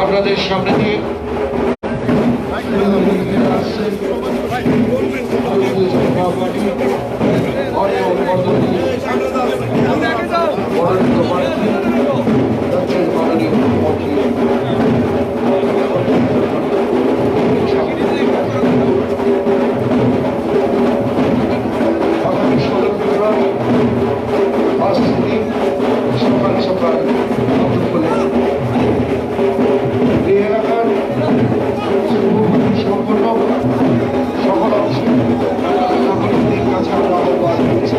আপনাদের সামনে দিয়ে সকল অংশে সকলের দিক কাছে আমরা আহ্বান করেছি।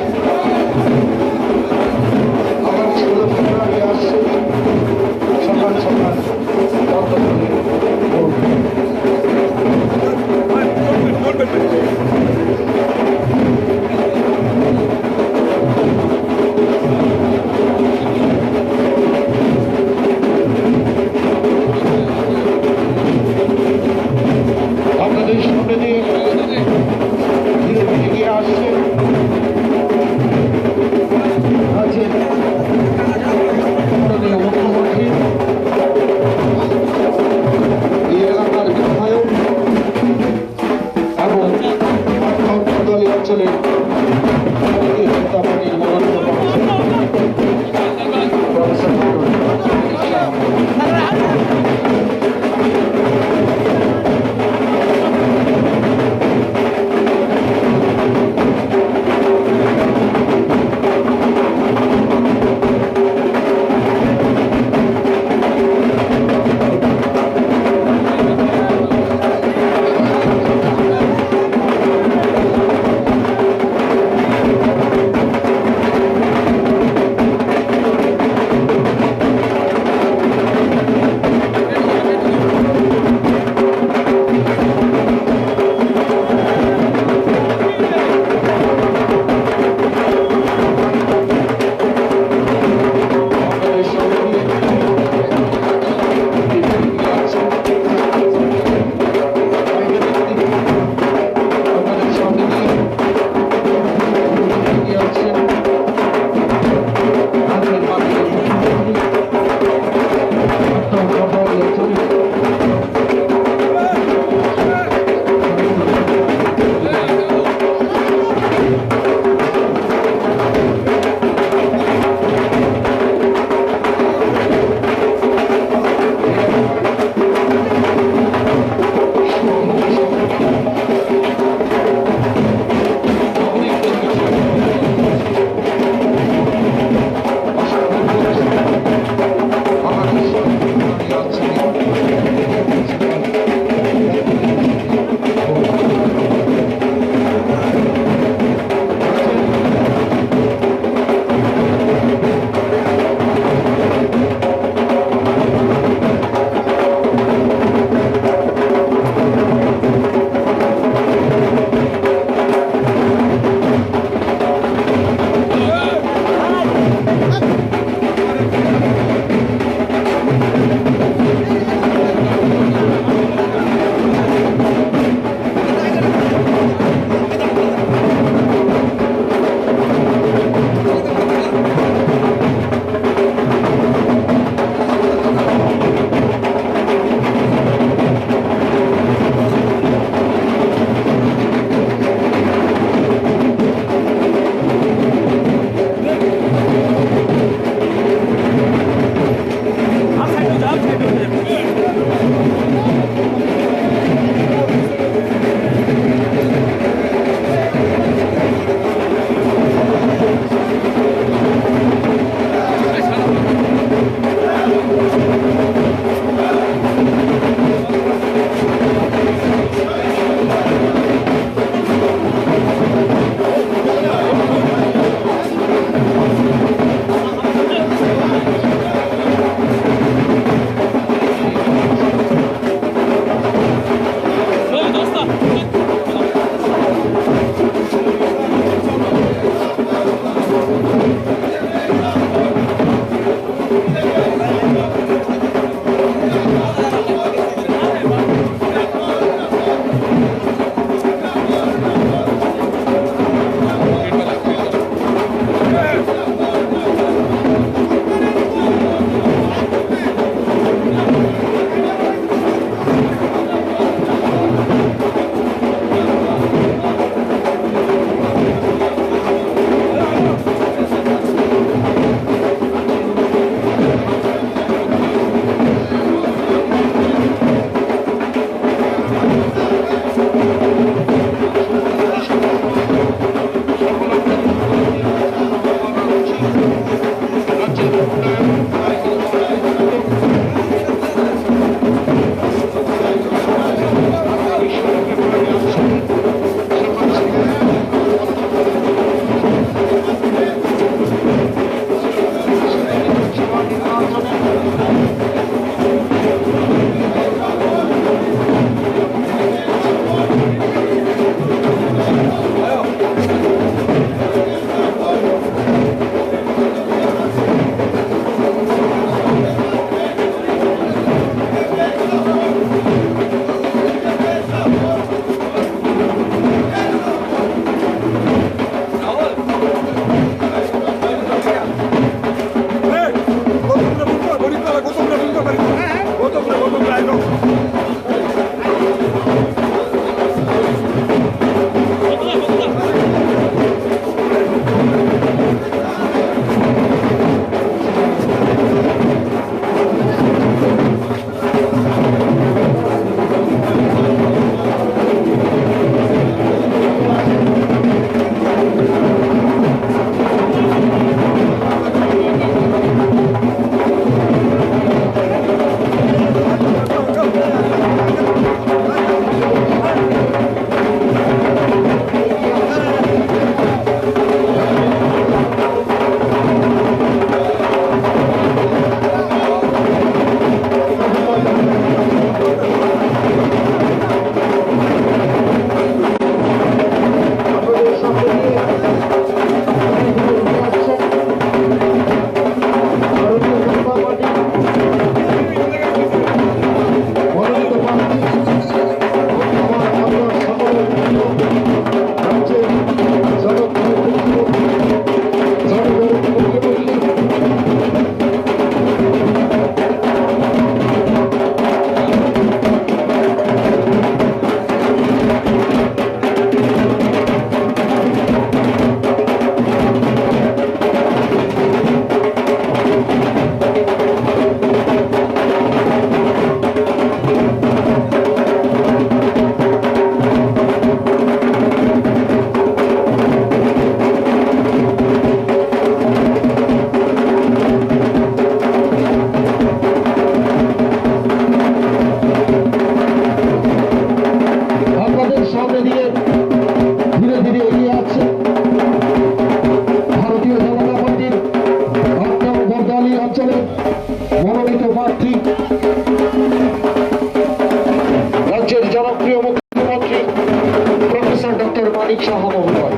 মানিক সাহা মহোদয়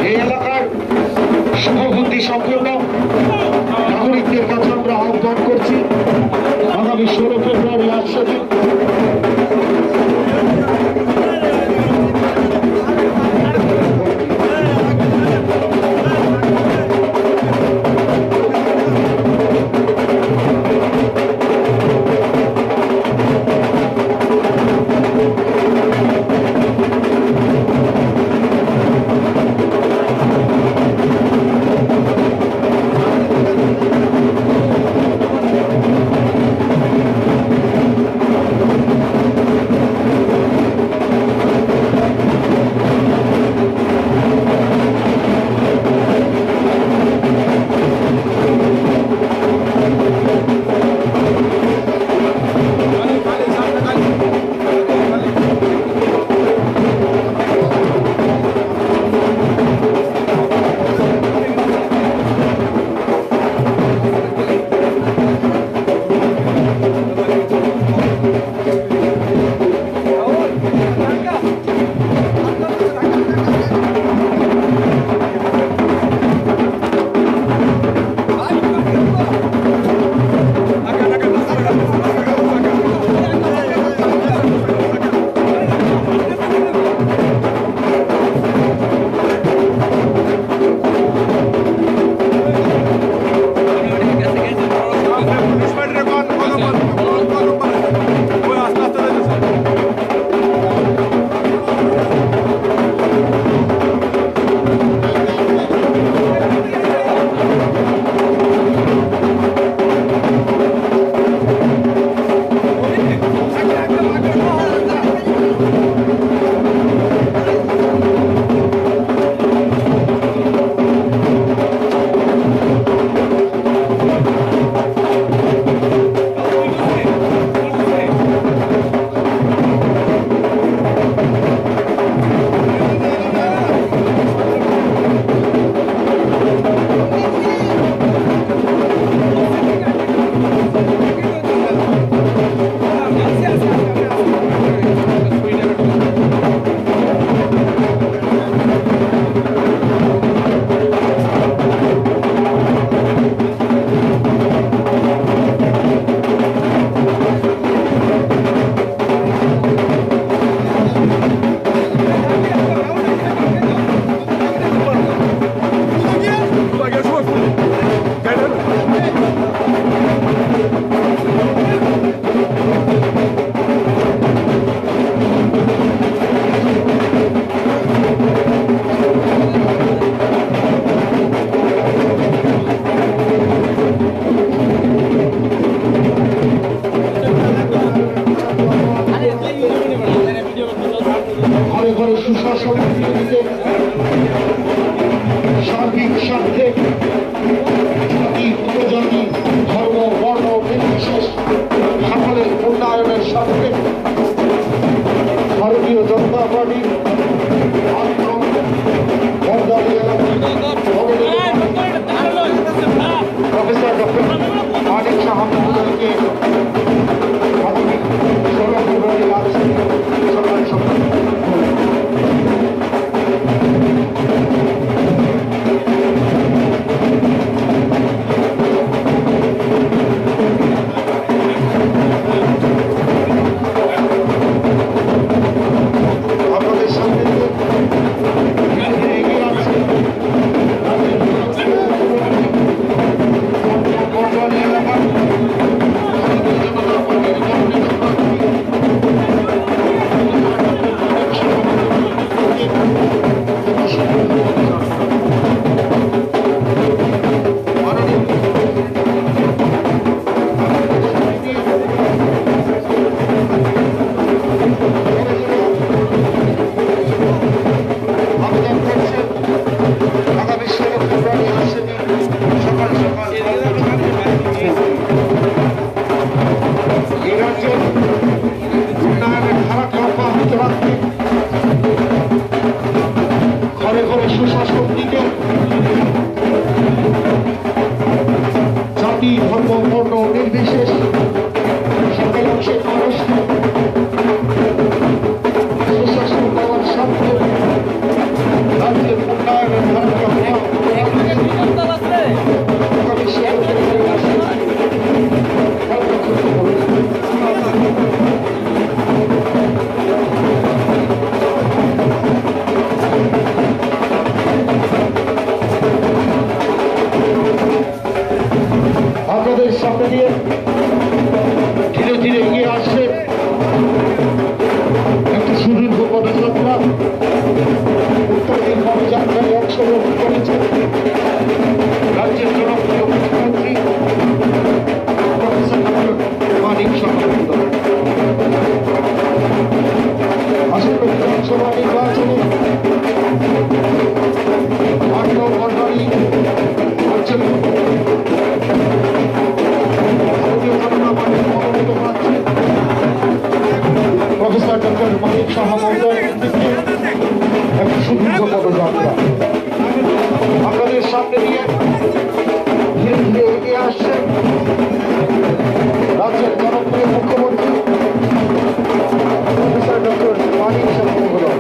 এই এলাকার শুভবুদ্ধি সম্পন্ন নাগরিকদের কাছে আমরা আহ্বান করছি আগামী 16 ফেব্রুয়ারি আসছে প্রশাসন সার্বিক স্বার্থে জাতি উপজাতি ধর্ম বর্ণ নির্বিশেষ সকলের উন্নয়নের স্বার্থে ভারতীয় জনতা পার্টির প্রফেসর ডক্টর মানিক সাহা মহোদয়কে আগামী 16 ফেব্রুয়ারি আজ সকাল সকাল আপনাদের সামনে এগিয়ে আছে সুশাসন দিকে জাতি ধর্ম বর্ণ নির্বিশেষ সকল অংশের মানুষকে সুশাসন দেওয়ার স্বার্থে রাজ্যের উন্নয়নের আপনাদের সামনে দিয়ে ধীরে ধীরে এগিয়ে আসছে একটি সুদীর্ঘ পদযাত্রা। উত্তর দিন পদযাত্রায় অংশগ্রহণ করেছেন রাজ্যের জনপ্রিয় মুখ্যমন্ত্রী প্রফেসর মানিক সাহা। আসন্ন বিধানসভা নির্বাচনে 8 নম্বর বাড়ি আঞ্চলিক প্রফেসর ডক্টর মানিক সাহা মহোদয়ের নেতৃত্বে একটি সুদীর্ঘ পদযাত্রা আপনাদের সামনে দিয়ে ধীরে ধীরে এগিয়ে আসছে রাজ্যের জনপ্রিয় মুখ্যমন্ত্রী প্রফেসর ডক্টর মানিক সাহা মহোদয়।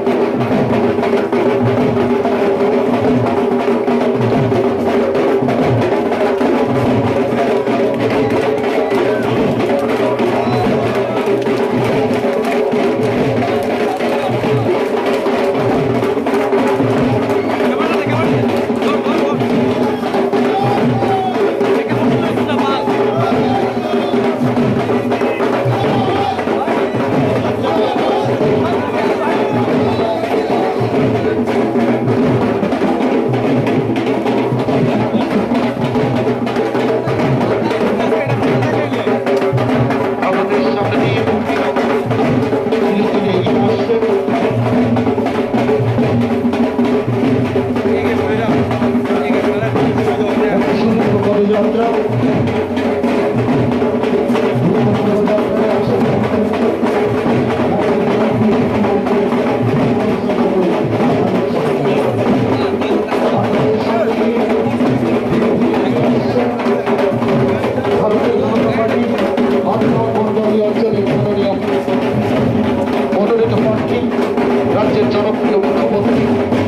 রাজ্যের জনপ্রিয় মুখ্যমন্ত্রী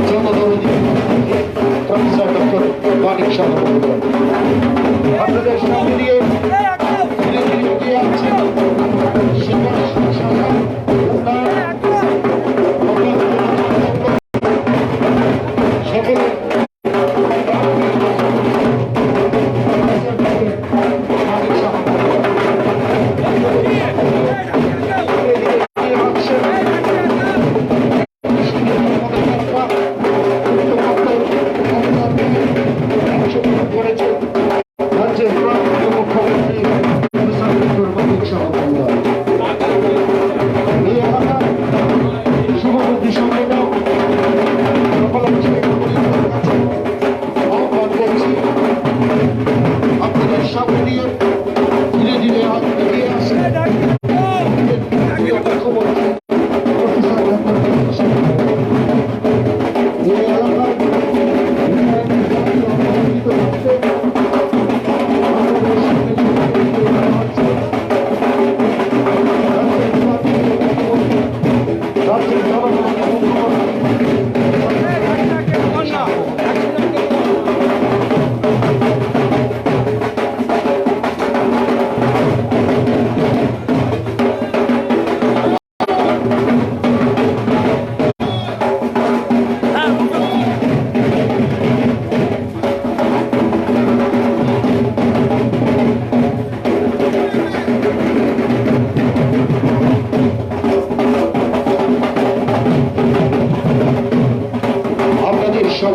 জনদরদী প্রফেসর ডক্টর মানিক সাহা মহোদয় আপনাদের সামনে দিয়ে ধীরে ধীরে এগিয়ে আছে সকলে রাজ্যের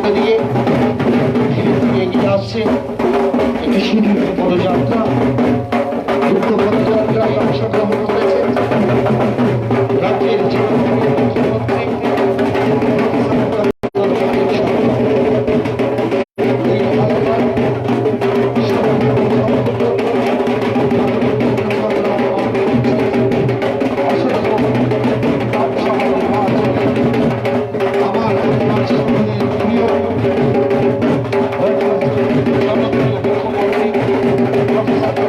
মধ্যে দিয়ে ধীরে ধীরে এগিয়ে আসছে একটি সুদীর্ঘ পদযাত্রা। যুক্ত পদযাত্রায় অংশগ্রহণ করেছেন রাজ্যের প্রফেসর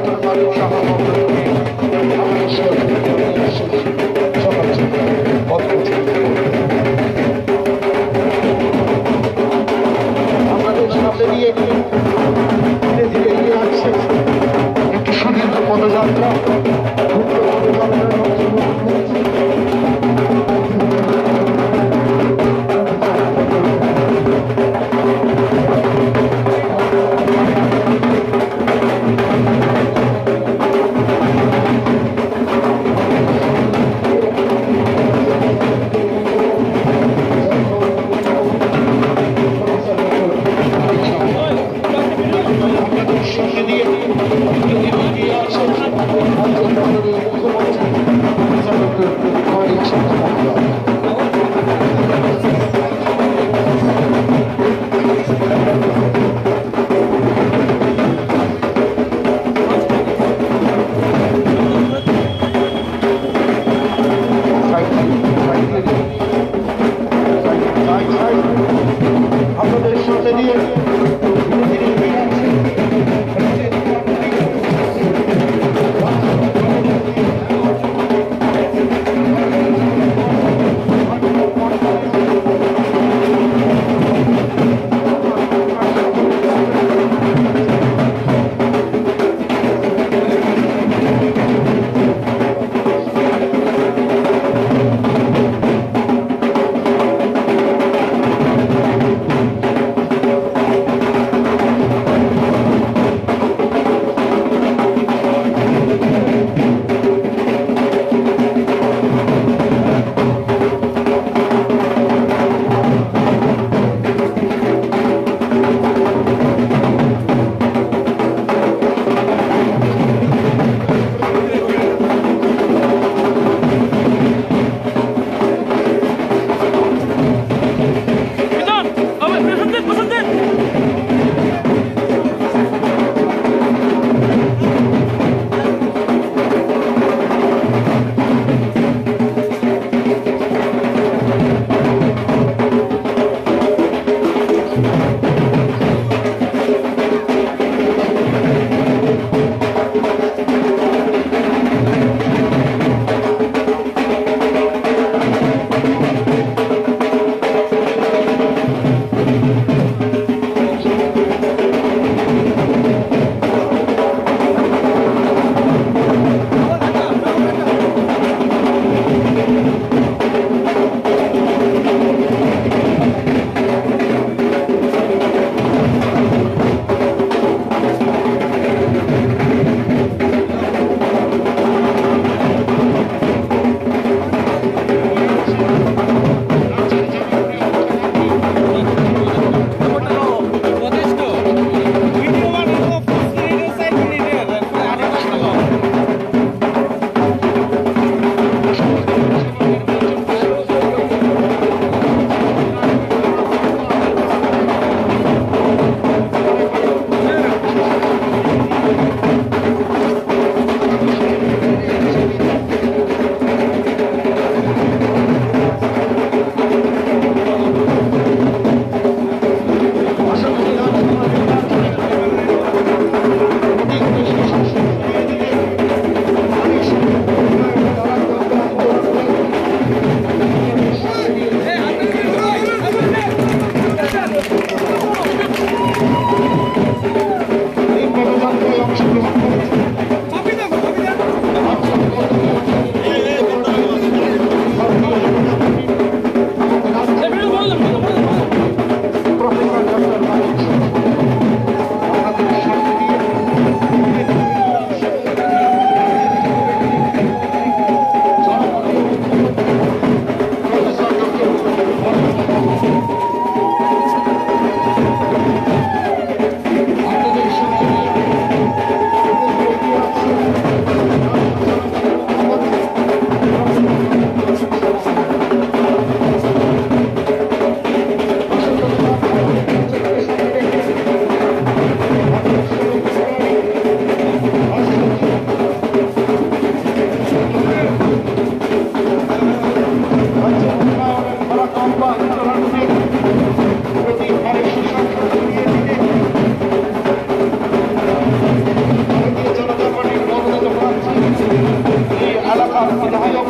বিধায়ক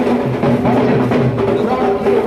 রাজ্যের জনপ্রিয়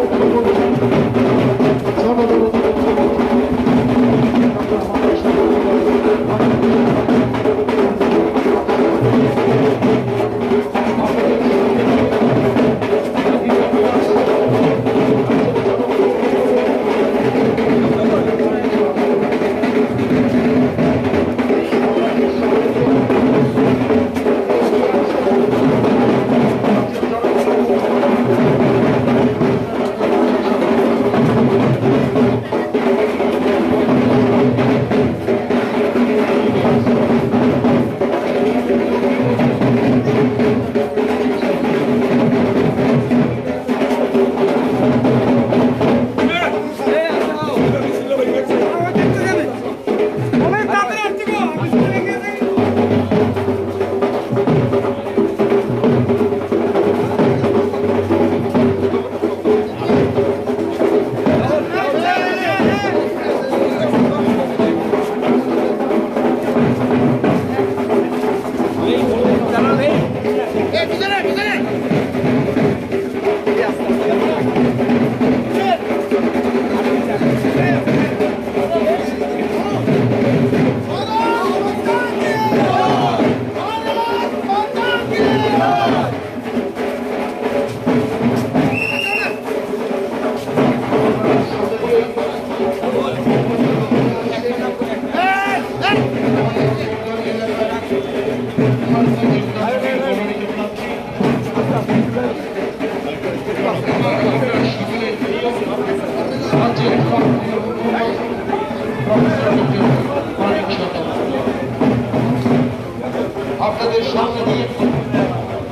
আপনাদের সামনে দিয়ে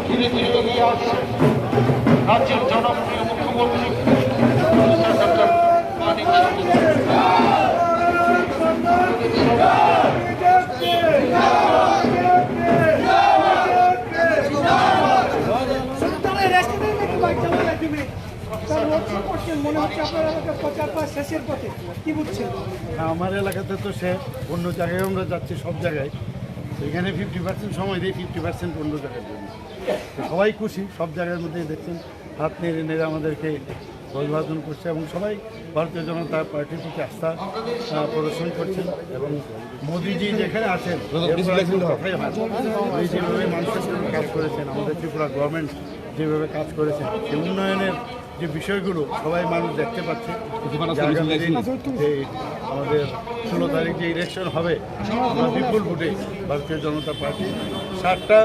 ধীরে ধীরে এগিয়ে আসছে রাজ্যের জনপ্রিয় মুখ্যমন্ত্রী ডক্টর মানিক আমার এলাকাতে তো সে অন্য জায়গায় আমরা যাচ্ছি সব জায়গায়, এখানে 50% সময় দিই, 50% অন্য জায়গার জন্য। সবাই খুশি, সব জায়গার মধ্যে দেখছেন হাত নেড়ে নেড়ে আমাদেরকে অভিবাদন করছে এবং সবাই ভারতীয় জনতা পার্টির প্রতি আস্থা প্রদর্শন করছেন। এবং মোদিজি যেখানে আছেন কথাই হয়, উনি যেভাবে মানুষের জন্য কাজ করেছেন, আমাদের ত্রিপুরা গভর্নমেন্ট যেভাবে কাজ করেছেন, সেই উন্নয়নের যে বিষয়গুলো সবাই মানুষ দেখতে পাচ্ছে। আমাদের 16 তারিখ যে ইলেকশন হবে, আমরা বিপুল ভোটে ভারতীয় জনতা পার্টি 7টা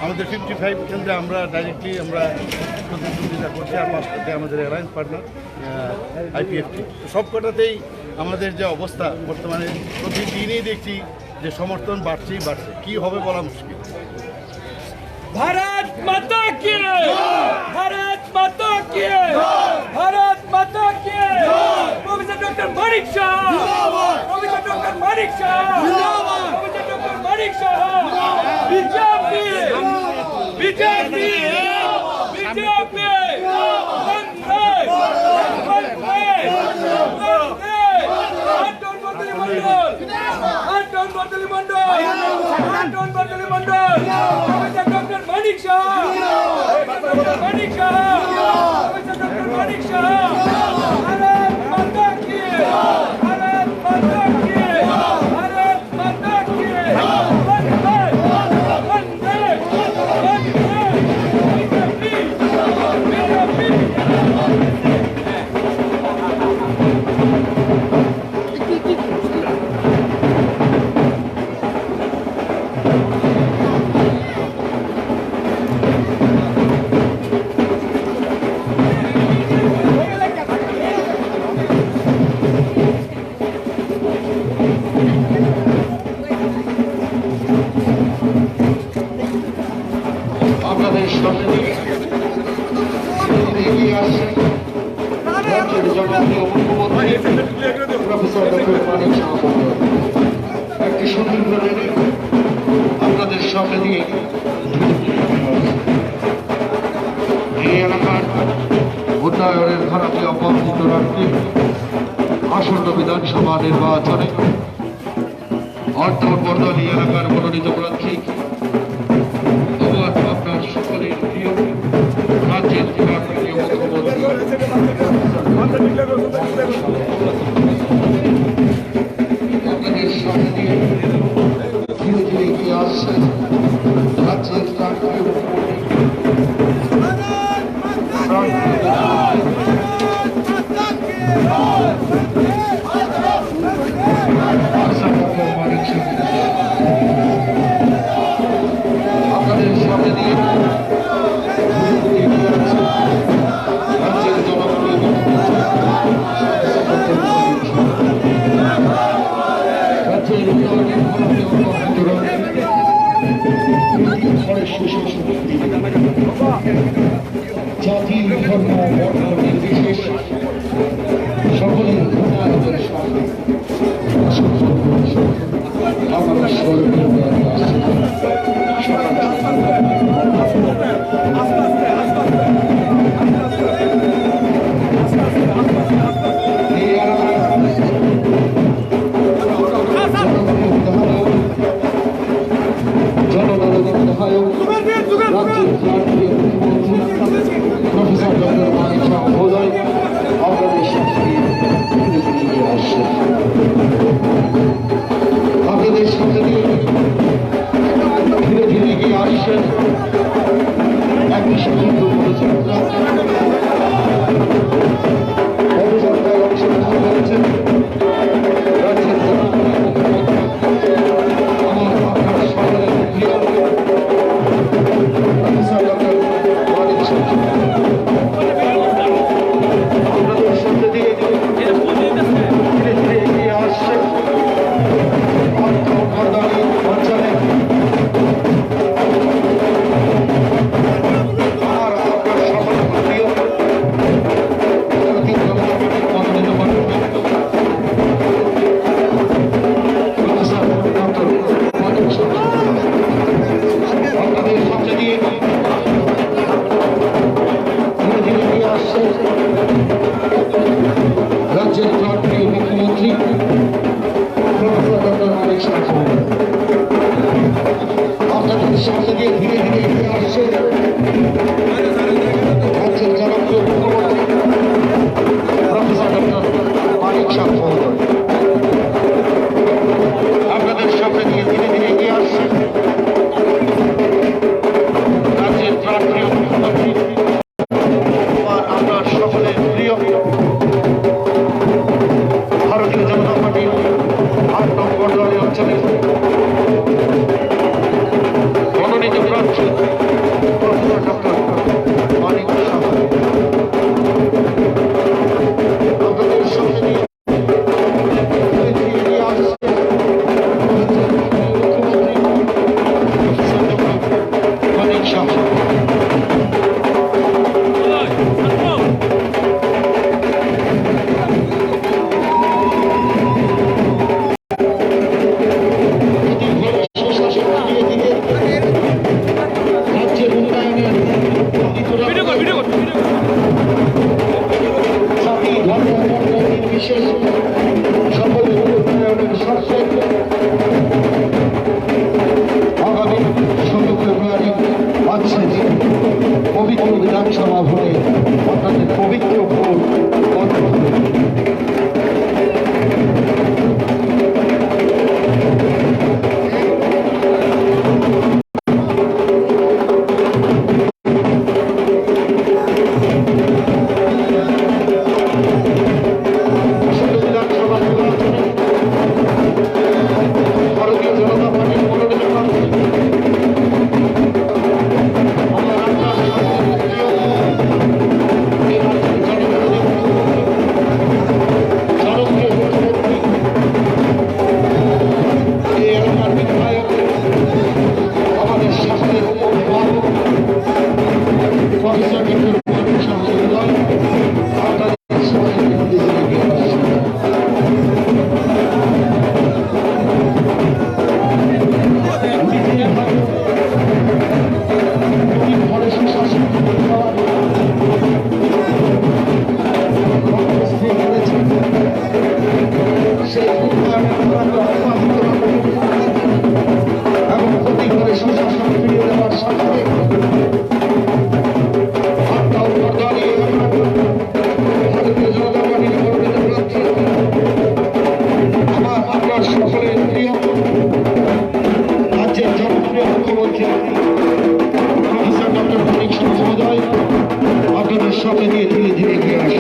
আমাদের 55 কেন্দ্রে আমরা ডাইরেক্টলি আমরা প্রতিদ্বন্দ্বিতা করছি, আর 5টাতে আমাদের অ্যালায়েন্স পার্টনার IPFT। সব কটাতেই আমাদের যে অবস্থা বর্তমানে প্রতিদিনই দেখছি যে সমর্থন বাড়ছেই বাড়ছে, কী হবে বলা মুশকিল। भारत माता की भारत माता की भारत माता की professor doctor Manik Saha professor doctor Manik Saha professor doctor Manik Saha BJP BJP BJP वंदे वंदे वंदे आटन बदली मंडल आटन बदली मंडल आटन बदली मंडल professor doctor Manik Saha professor Manik Saha professor doctor Manik Saha Bharat Mata की भारत माता की भारत माता की वंदे वंदे वंदे बीजेपी बीजेपी আপনাদের সামনে দিয়ে এগিয়ে আসছে রাজ্যের জনপ্রিয় মুখ্যমন্ত্রী প্রফেসর ডক্টর মানিক শাহ। একটি সুদীর্ঘ রেলি আপনাদের সামনে দিয়ে এই এলাকার উন্নয়নের ধারাকে অব্যাহত রাখতে আসন্ন বিধানসভা নির্বাচনে অন্তর্বর্তী এলাকার মনোনীত প্রার্থী আপনার সকলের প্রিয় জাতি ধর্ম বর্ণ নির্বিশেষ সকলের উন্নয়নের সাথে আমরা স্বর্গীয় প্রফেসর ডক্টর মানিক মহোদয় আপনাদের সাথে নিয়ে আসছেন। আপনাদের সাথে নিয়ে ধীরে ধীরে এগিয়ে আসছেন একটি সুন্দর পদযাত্রা। পদযাত্রায় অংশগ্রহণ করেছেন রাজ্যের আমার আপনার সকলের প্রিয় প্রফেসর ডক্টর মানিক আপনাদের সাথে দিয়ে ধীরে ধীরে এগিয়ে আসছে অঞ্চলে আর আপনার সকলের প্রিয় প্রফেসর ডক্টর মানিক আপনাদের সাথে দিয়ে রাজ্যের প্রাক্তন মুখ্যমন্ত্রী প্রফেসর ডক্টর মানিক আপনাদের সামনে দিয়ে ধীরে ধীরে এগিয়ে আসছে রাজ্যের জনপ্রিয় মুখ্যমন্ত্রী প্রফেসর ডক্টর মানিক মহোদয় আপনাদের সামনে দিয়ে ধীরে ধীরে এগিয়ে আসছে রাজ্যের প্রাক্তন মুখ্যমন্ত্রী আপনার সকলের প্রিয় ভারতীয় জনতা পার্টির ৮ নম্বর দলের অঞ্চলে মনোনীত প্রার্থী প্রফেসর ডক্টর মানিক আপনাদের সামনে নিয়ে এগিয়ে আসছে মুখ্যমন্ত্রী প্রফেসর ডক্টর মানিক আগামী ১৬ ফেব্রুয়ারি আছে পবিত্র বিধানসভা ভোটে আপনাদের পবিত্র ভোট ভারতীয় জনতা পার্টির মনোনীত প্রার্থী আমাদের শাসনের অভিভাবক প্রফেসর ডক্টর মানিক মহোদয় আপনাদের সামনে এবং প্রতি ঘরে সুশাসন ফিরিয়ে দেওয়ার সাথে ভারতীয় জনতা পার্টির মনোনীত প্রার্থী আপনার সকলের প্রিয় রাজ্যের জনপ্রিয় মুখ্যমন্ত্রী প্রফেসর ডক্টর মানিক মহোদয় আপনাদের সাথে নিয়ে ধীরে ধীরে এগিয়ে আসে।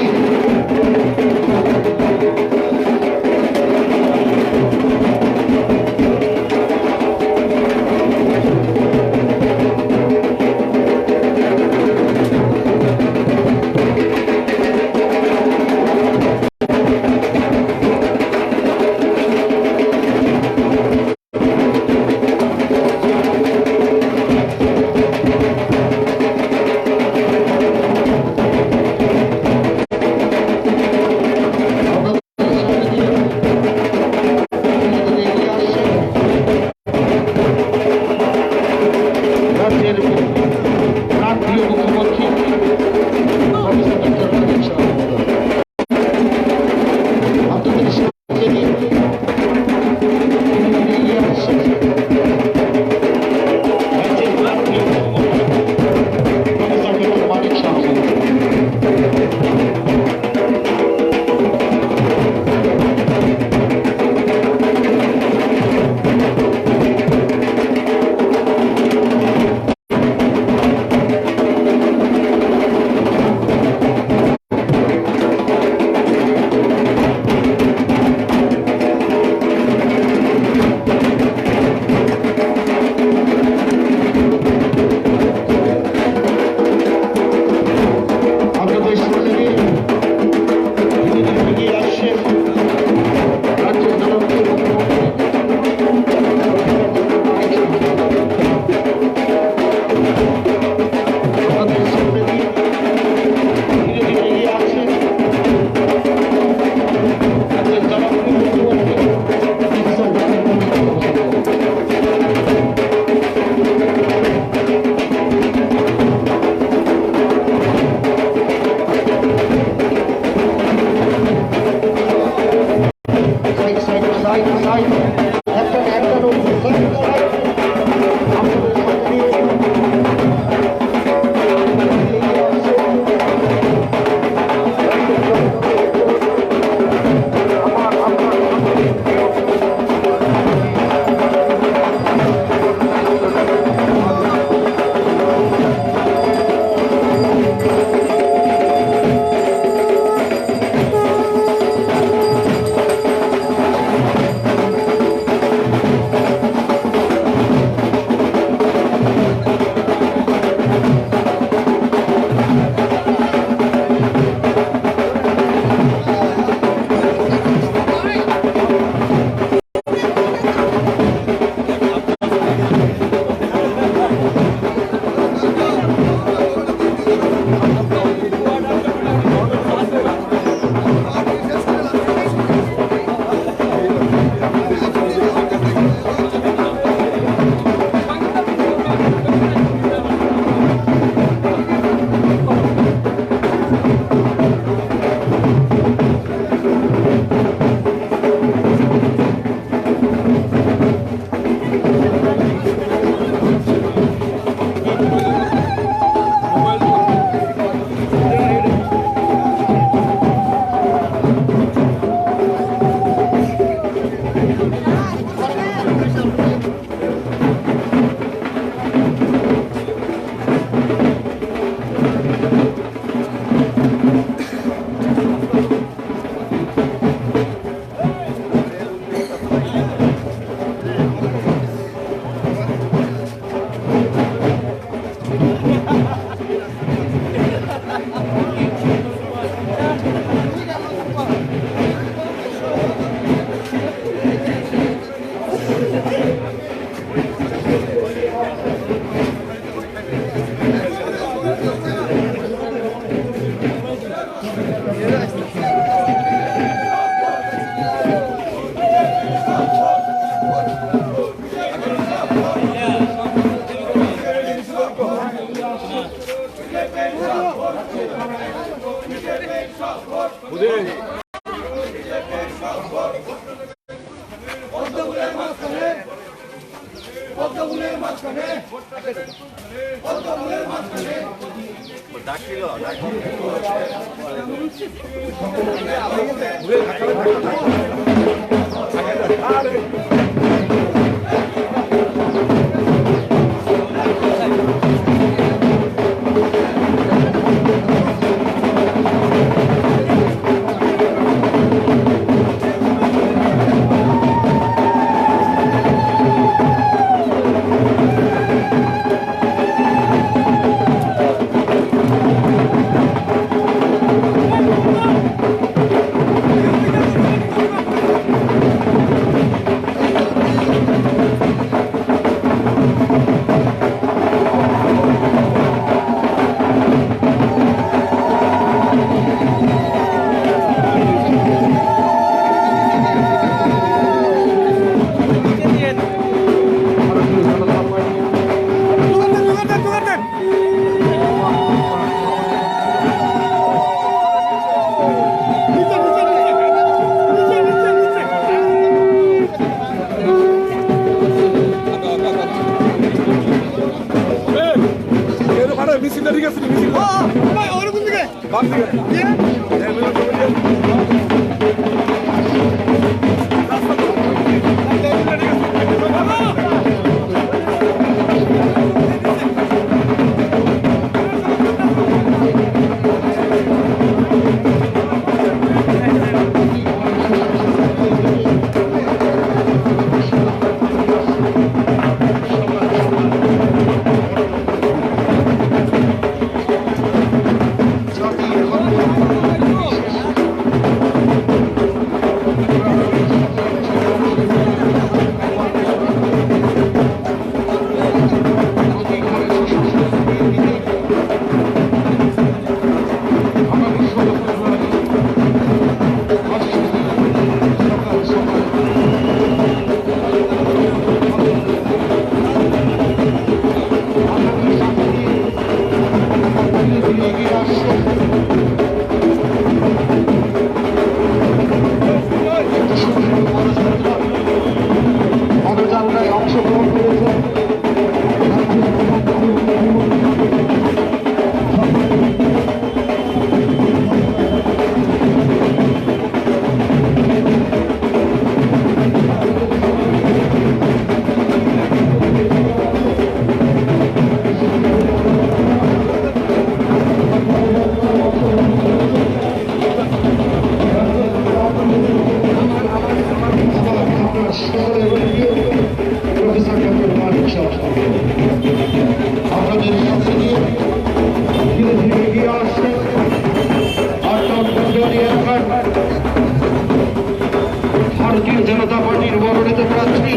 भारतीय जनता पार्टी मনোনীত প্রার্থী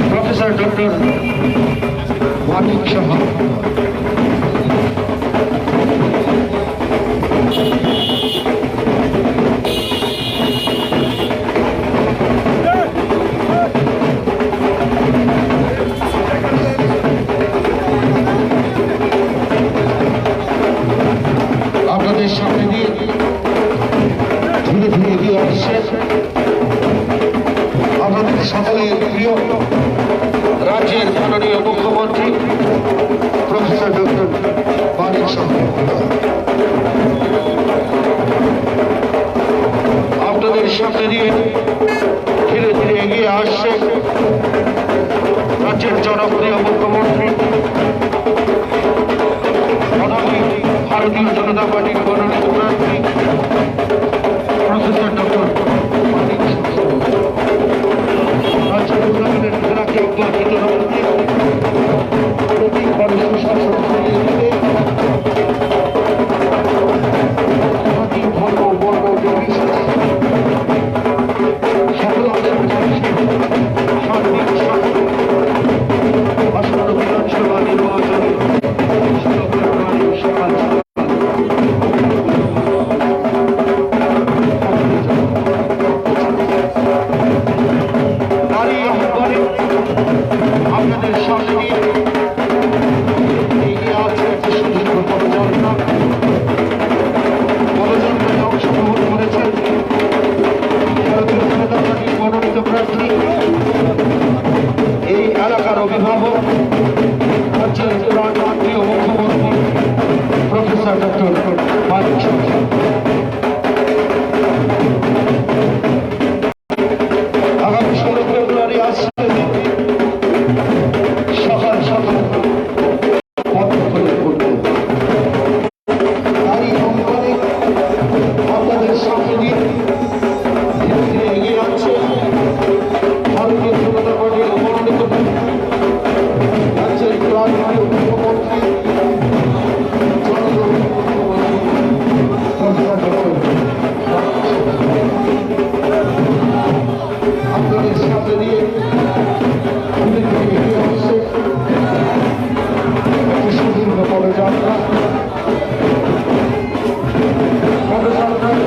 প্রফেসর ডক্টর মানিক সাহা। আপনাদের সামনে দিয়ে ধীরে ধীরে এগিয়ে আসছে আমাদের সকলের প্রিয় রাজ্যের মাননীয় মুখ্যমন্ত্রী প্রফেসর ডক্টর মানিক সাহা। আপনাদের সামনে দিয়ে ধীরে ধীরে এগিয়ে আসছে রাজ্যের জনপ্রিয় মুখ্যমন্ত্রী ভারতীয় জনতা পার্টির মনোনীত প্রার্থী প্রফেসর ডক্টর মানিক রাজ্যের উন্নয়নের ধারাকে অব্যাহত রাখতে প্রতিবার সুশাসন চালিয়ে দিতে জাতি ধর্ম বর্ণ নির্বিশেষে সকল অংশের সার্বিক আসন্ন বিধানসভা নির্বাচনে পদযাত্রা পদযাত্রায়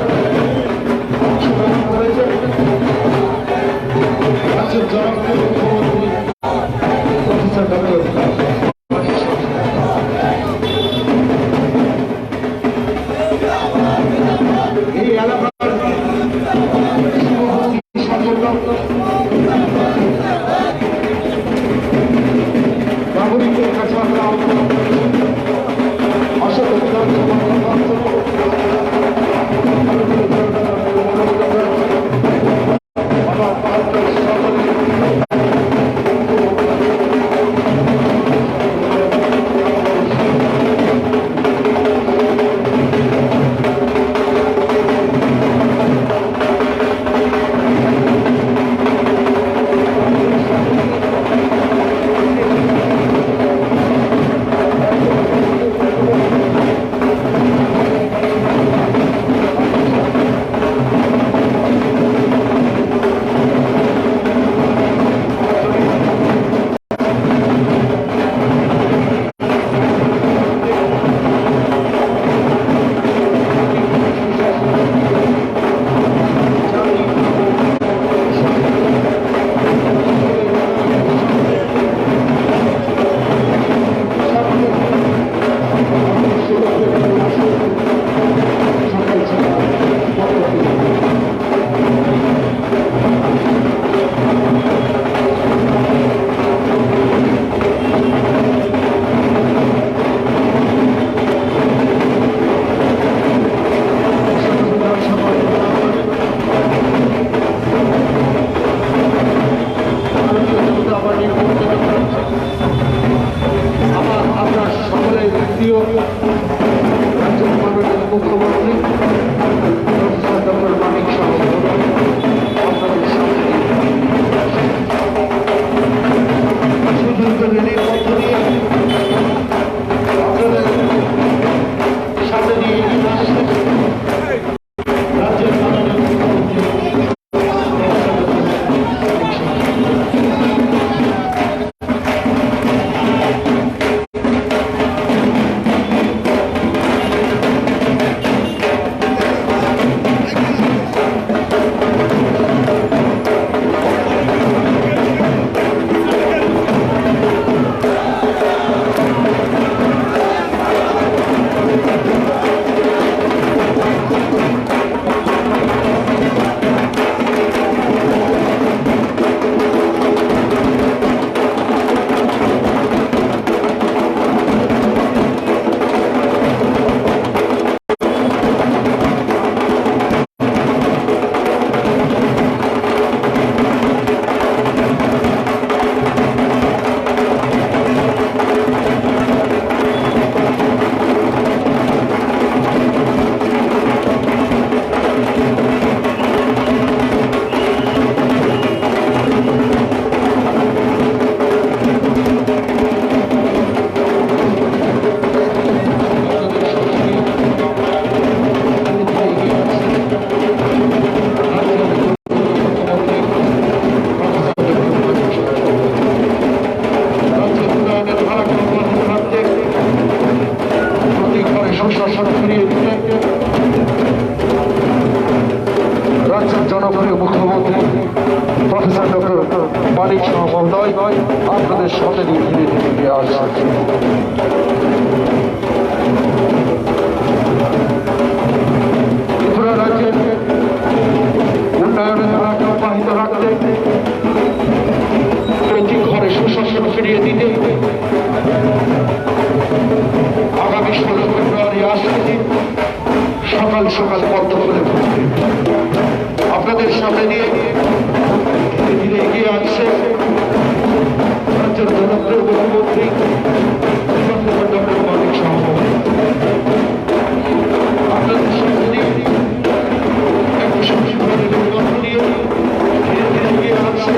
অংশগ্রহণ করেছেন রাজ্যের জনপ্রিয় মুখ্যমন্ত্রী প্রফেসর ডক্টর এই এলাকার নাগরিকের কাছে আমরা অসংখ্য রাজ্যের মাননীয় মুখ্যমন্ত্রী প্রফেসর ডক্টর মানিক সহ আপনাদের সামনে সুদীর্ঘ রেলের মধ্য দিয়ে আপনাদের সামনে নিয়ে এগিয়ে আসছেন রাজ্যের মাননীয় মুখ্যমন্ত্রী রাজ্যের জনপ্রিয় মুখ্যমন্ত্রী প্রফেসর ডক্টর মানিক সহ মহোদয় আপনাদের সাথে নিয়ে ধীরে ধীরে আসছে। ত্রিপুরা রাজ্যের উন্নয়নের ধারা অব্যাহত রাখতে প্রতি ঘরে সুশাসন ফিরিয়ে দিতে আগামী 16 ফেব্রুয়ারি আসছে সকাল সকাল পদ্ম করে আপনাদের সামনে নিয়ে ধীরে ধীরে এগিয়ে আসছে রাজ্যের জনপ্রিয় মুখ্যমন্ত্রী ডক্টর মানিক সহ আপনাদের সামনে নিয়ে একটু সংশোধনের মধ্য দিয়ে ধীরে ধীরে এগিয়ে আসছে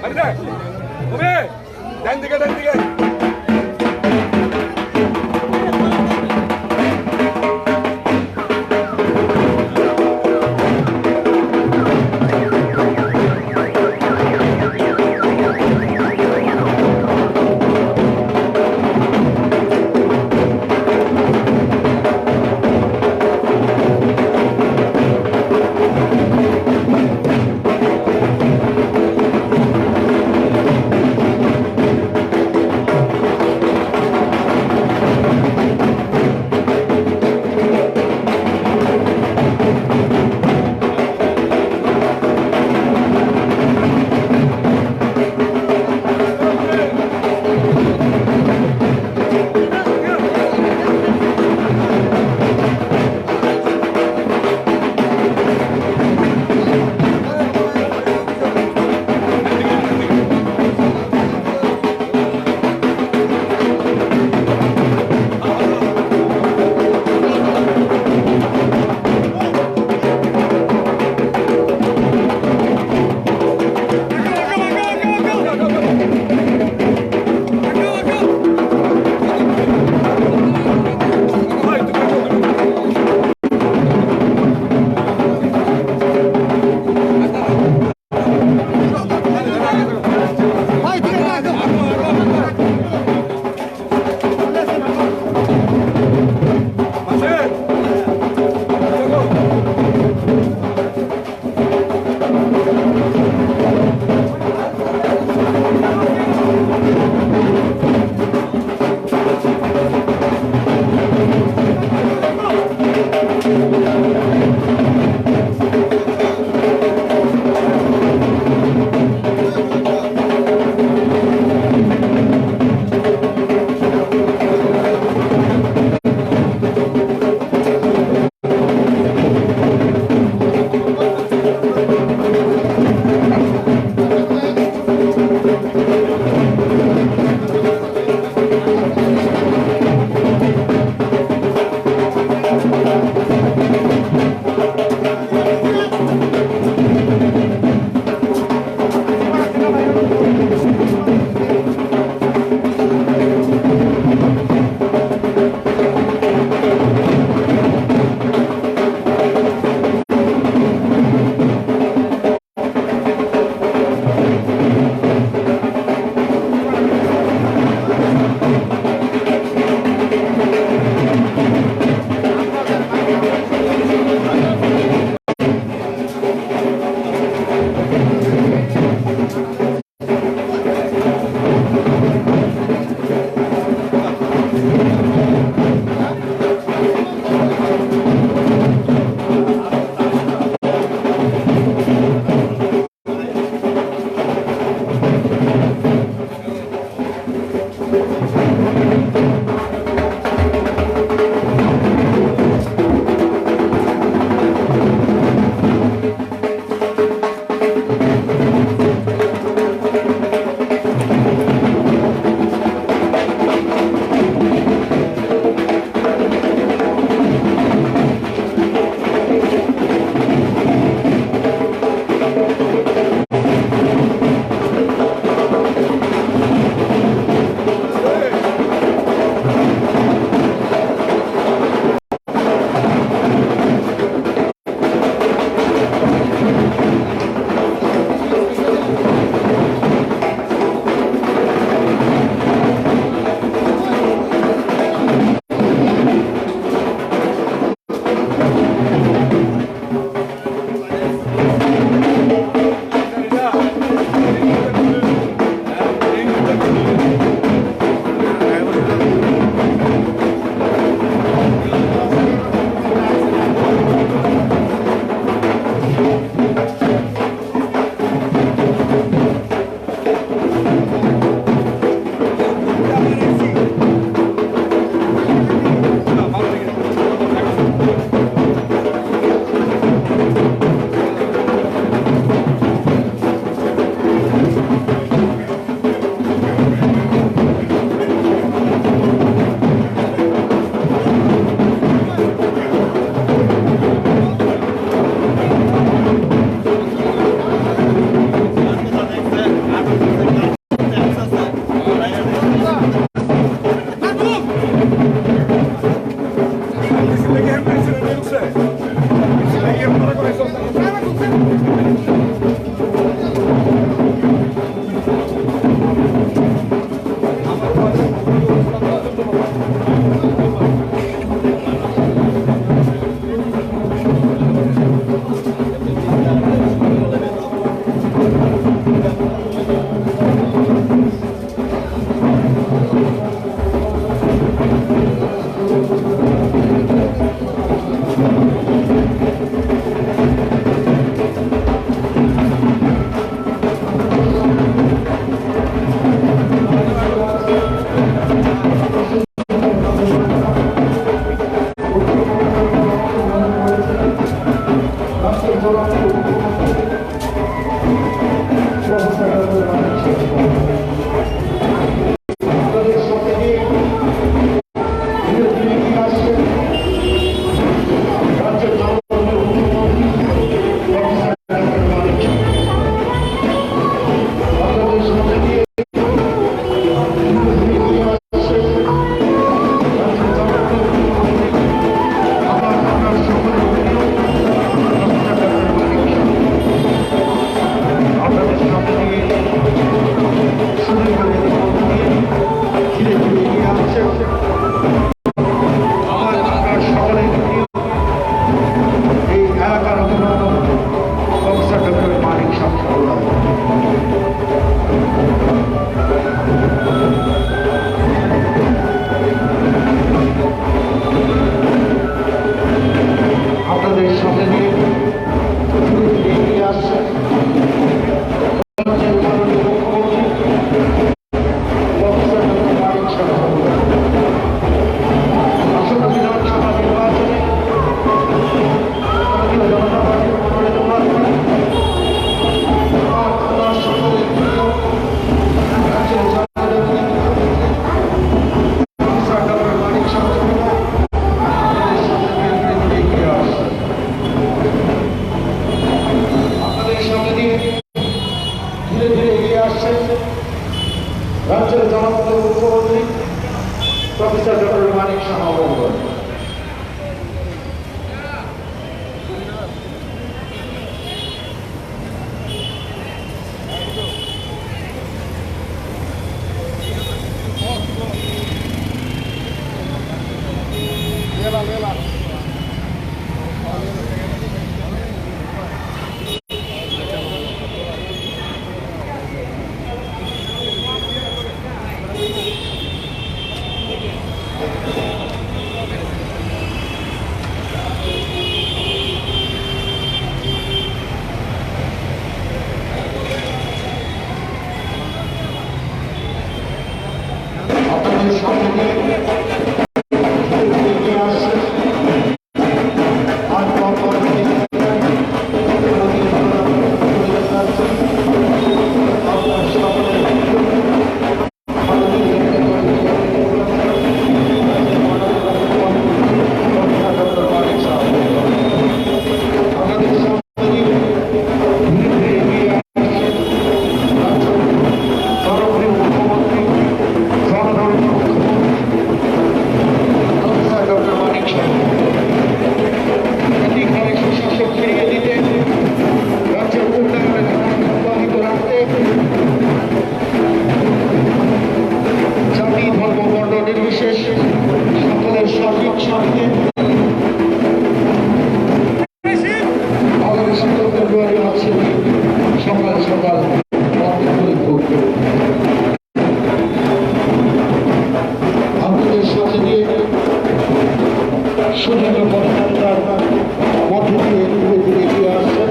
আরে দেখ ওবে ডান দিকে ডান দিকে আসছেন রাজ্যের জনপ্রিয় মুখ্যমন্ত্রী প্রফেসর ডক্টর মানিক সাহা মহোদয়। আপনাদের সামনে সকাল সকাল আপনাদের সাথে দিয়ে সুযোগ্য পদযাত্রার মধ্য দিয়ে ধীরে ধীরে এগিয়ে আসছেন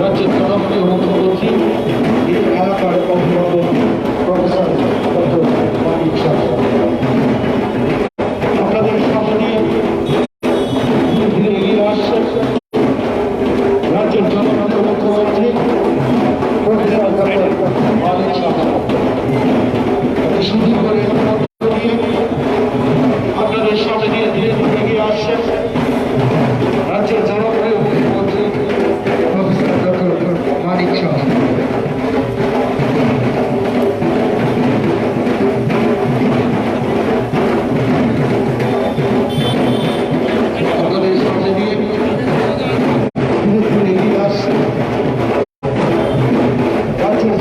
রাজ্যের জনপ্রিয় মুখ্যমন্ত্রী এই এলাকার অভিভাবক প্রফেসর ডক্টর মানিক সাহা। আপনাদের সাথে দিয়ে ধীরে ধীরে এগিয়ে আসছেন রাজ্যের জনপ্রিয় মুখ্যমন্ত্রী প্রফেসর ডক্টর মানিক সাহা। সুযোগ করে আপনাদের সামনে দিয়ে ধীরে ধীরে এগিয়ে আসছেন রাজ্যের জনপ্রিয় মুখ্যমন্ত্রী প্রফেসর ডক্টর মানিক সাহা। আপনাদের সামনে দিয়ে ধীরে ধীরে এগিয়ে আসছেন রাজ্যের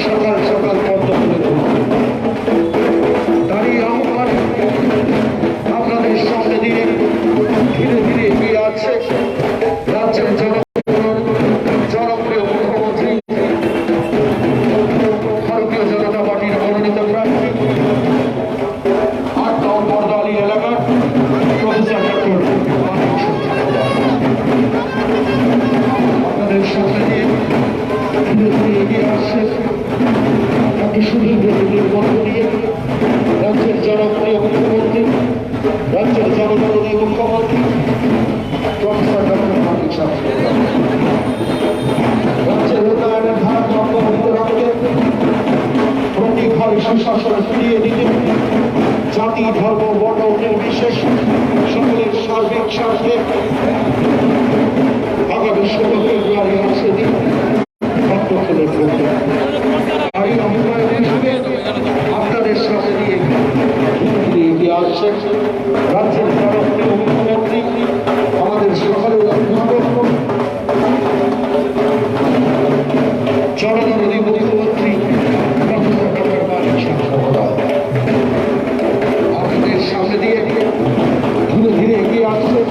সকাল সকাল পদ্ম তুলে দাঁড়িয়ে আহ্বান আপনাদের সামনে দিয়ে ধীরে ধীরে এগিয়ে আছে রাজ্যের জনপ্রিয় মুখ্যমন্ত্রী ভারতীয় জনতা পার্টির মনোনীত প্রার্থী 8 নং বর্দালি এলাকার প্রফেসর ডক্টর আপনাদের সামনে দিয়ে ধীরে ধীরে এগিয়ে আসছে তাকে সুযোগের মধ্য দিয়ে রাজ্যের জনপ্রিয় মুখ্যমন্ত্রী রাজ্যের জনপ্রিয় মুখ্যমন্ত্রী প্রফেসর ডক্টর মানিক সাহা। রাজ্যের উন্নয়নের ধারা অব্যাহত রাখতে প্রতি ঘরে সুশাসন ফিরিয়ে দিতে জাতি ধর্ম বর্ণ নির্বিশেষ সকলের সার্বিক স্বার্থে আগামী 16 ফেব্রুয়ারি আসছে দিন আপনাদের সাথে দিয়ে এগিয়ে আসছেন রাজ্যের জনপ্রিয় মুখ্যমন্ত্রী আমাদের সকলের অভিভাবক জনপ্রিয় মুখ্যমন্ত্রী প্রফেসর ডক্টর মানিক সাহা। আপনাদের সামনে দিয়ে ধীরে ধীরে এগিয়ে আসছেন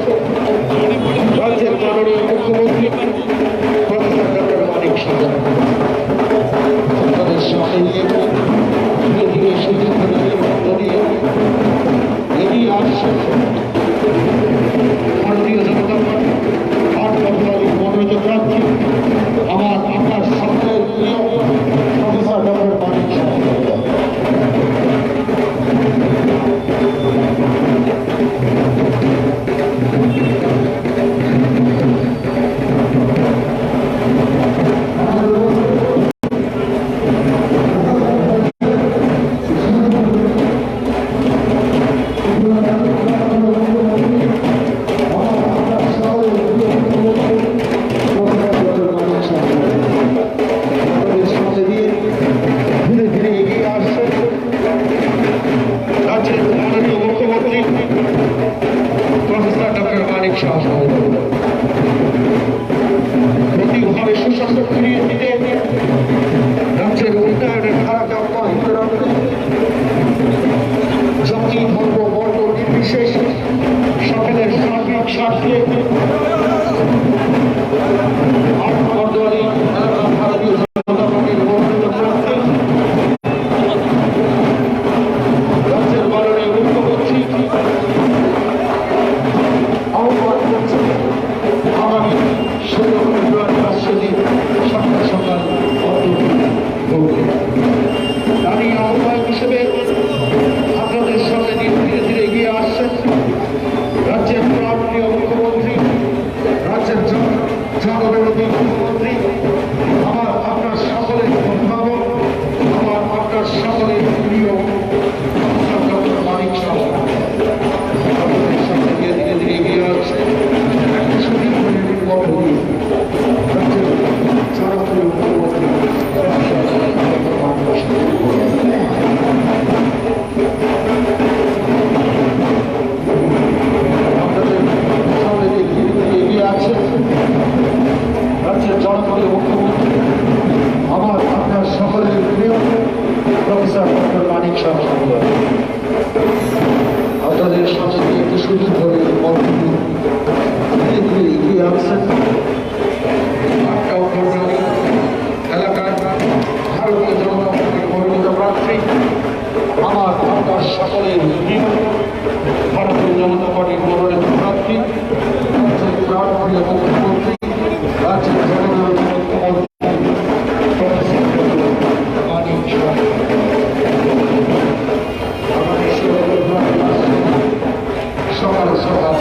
রাজ্যের মাননীয় মুখ্যমন্ত্রী প্রফেসর ডক্টর মানিক সাহা। আপনাদের সামনে দিয়ে ধীরে ধীরে সুযোগ দিয়ে স্বার্থে বর্তমানে ভারতীয় জনতা পার্টির মনোনীত প্রার্থী রাজ্যের মাননীয় মুখ্যমন্ত্রী আহ্বান করছে আগামী 16 ফেব্রুয়ারি রাষ্ট্রদিন সকাল সকাল করবে। দাঁড়িয়ে আহ্বায়ক হিসেবে আপনাদের সামনে ধীরে ধীরে এগিয়ে আসছেন রাজ্যের প্রাণপ্রিয় মুখ্যমন্ত্রী, রাজ্যের জনবিরোধী মুখ্যমন্ত্রী, আমার আপনার সকলের অভিভাবক, আমার আপনার সকলের প্রিয় ডক্টর মানিক সাহা। আপনাদের সামনে ধীরে ধীরে এগিয়ে আসছে একটা সুদীর্ঘ পদ্ধতি রাজ্যের জনপ্রিয় মুখ্যমন্ত্রী রাজ্যের জনপ্রিয় মুখ্যমন্ত্রী আমার আপনার সকলের প্রিয় প্রফেসর ডক্টর মানিক সাহা। আপনাদের সামনে দিয়ে একটি সুদীর্ঘ পদ্ধতি ধীরে ধীরে এগিয়ে আসছেন এলাকায় ভারতীয় জনতা পার্টির মনোনীত প্রার্থী আমার আপনার সকলের প্রিয় ভারতীয় জনতা পার্টির মনোনীত প্রার্থী রাজ্যের প্রাণপ্রিয় মুখ্যমন্ত্রী, রাজ্যের জনগণের মুখ্যমন্ত্রী প্রফেসর মানিক সাহা। সকাল সকাল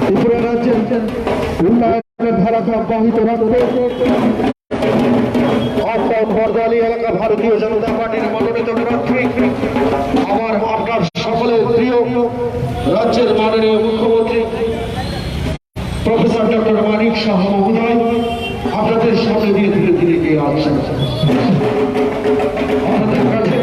ত্রিপুরা রাজ্যের উন্নয়নের ধারাকে অব্যাহত রাখতে বর্দালি এলাকা ভারতীয় জনতা পার্টির মনোনীত প্রার্থী আমার আপনার সকলের প্রিয় রাজ্যের মাননীয় মুখ্যমন্ত্রী প্রফেসর ডক্টর মানিক সাহা মহোদয় আপনাদের সামনে দিয়ে ধীরে ধীরে এগিয়ে আসছেন। আপনাদের কাছে